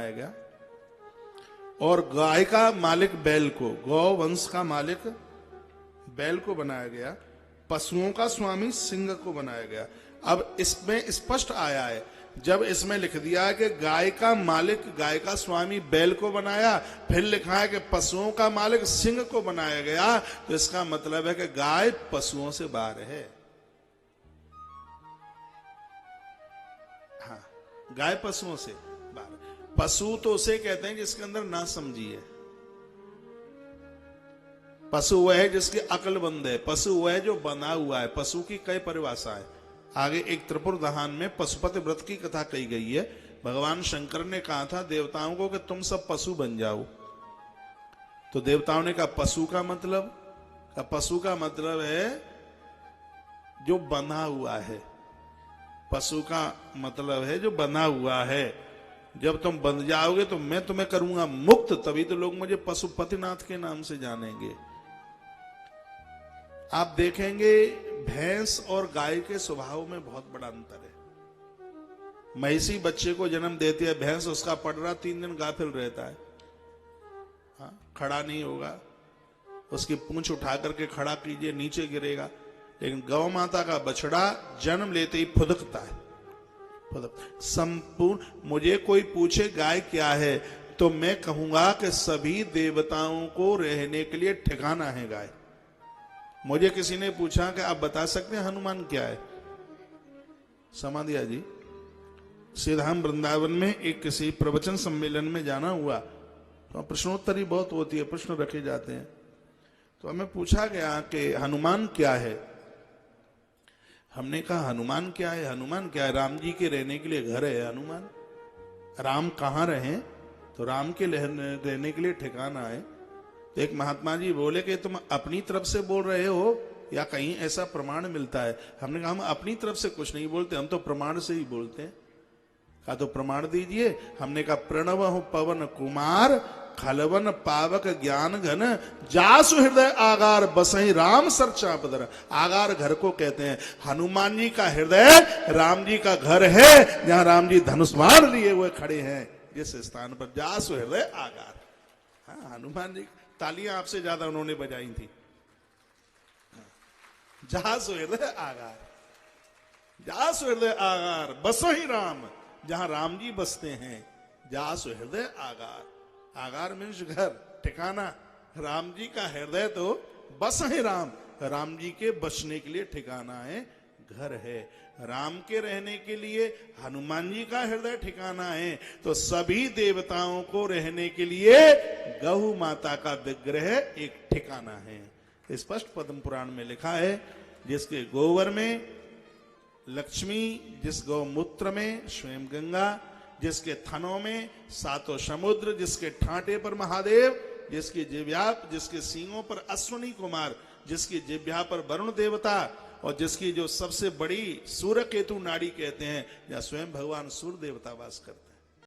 बनाया गया, और गाय का मालिक बैल को, गौ वंश का मालिक बैल को बनाया गया, पशुओं का स्वामी सिंह को बनाया गया। अब इसमें स्पष्ट आया है, जब इसमें लिख दिया है कि गाय का मालिक, गाय का स्वामी बैल को बनाया, फिर लिखा है कि पशुओं का मालिक सिंह को बनाया गया, तो इसका मतलब है कि गाय पशुओं से बाहर है। हाँ, गाय पशुओं से बाहर। पशु तो उसे कहते हैं जिसके अंदर ना समझी है। पशु वह है जिसकी अक्लमंद है, पशु वह है जो बना हुआ है। पशु की कई परिभाषाएं, आगे एक त्रिपुर दहान में पशुपति व्रत की कथा कही गई है। भगवान शंकर ने कहा था देवताओं को कि तुम सब पशु बन जाओ, तो देवताओं ने कहा पशु का मतलब, पशु का मतलब है जो बना हुआ है। पशु का मतलब है जो बना हुआ है। जब तुम बन जाओगे तो मैं तुम्हें करूंगा मुक्त, तभी तो लोग मुझे पशुपतिनाथ के नाम से जानेंगे। आप देखेंगे भैंस और गाय के स्वभाव में बहुत बड़ा अंतर है। महिषी बच्चे को जन्म देती है, भैंस उसका पड़रा 3 दिन गाफिल रहता है, हाँ, खड़ा नहीं होगा, उसकी पूंछ उठा करके खड़ा कीजिए नीचे गिरेगा। लेकिन गौ माता का बछड़ा जन्म लेते ही फुदकता है, संपूर्ण। मुझे कोई पूछे गाय क्या है, तो मैं कहूंगा कि सभी देवताओं को रहने के लिए ठिकाना है गाय। मुझे किसी ने पूछा कि आप बता सकते हैं हनुमान क्या है, समाधिया जी, श्रीधाम वृंदावन में एक किसी प्रवचन सम्मेलन में जाना हुआ, तो प्रश्नोत्तरी बहुत होती है, प्रश्न रखे जाते हैं। तो हमें पूछा गया कि हनुमान क्या है। हमने कहा हनुमान क्या है? हनुमान क्या है? राम जी के रहने के लिए घर है हनुमान। राम कहाँ रहे? तो राम के रहने के लिए ठिकाना है। तो एक महात्मा जी बोले कि तुम अपनी तरफ से बोल रहे हो या कहीं ऐसा प्रमाण मिलता है? हमने कहा हम अपनी तरफ से कुछ नहीं बोलते, हम तो प्रमाण से ही बोलते हैं। कहा तो प्रमाण दीजिए। हमने कहा प्रणव पवन कुमार खलवन पावक ज्ञान घन जासु हृदय आगार बसई राम सर चापदर। आगार घर को कहते हैं। हनुमान जी का हृदय राम जी का घर है, जहां राम जी धनुष बाण लिए हुए खड़े हैं, जिस स्थान पर जासु हृदय आगार। हाँ, हनुमान जी तालियां आपसे ज्यादा उन्होंने बजाई थी। जासु हृदय आगार, जासु हृदय आगार बसई राम, जहां राम जी बसते हैं, जासु हृदय आगार। आगार मीन्स घर, ठिकाना। राम जी का हृदय तो बस है राम, राम जी के बसने के लिए ठिकाना है, घर है। राम के रहने के लिए हनुमान जी का हृदय ठिकाना है, तो सभी देवताओं को रहने के लिए गौ माता का विग्रह एक ठिकाना है। स्पष्ट पद्म पुराण में लिखा है, जिसके गोबर में लक्ष्मी, जिस गौमूत्र में स्वयं गंगा, जिसके थनों में सातों समुद्र, जिसके ठाटे पर महादेव, जिसकी जिह्वा, जिसके सींगों पर अश्विनी कुमार, जिसकी जिह्वा पर वरुण देवता, और जिसकी जो सबसे बड़ी सूर्य केतु नाड़ी कहते हैं, जहां स्वयं भगवान सूर्य देवता वास करते हैं।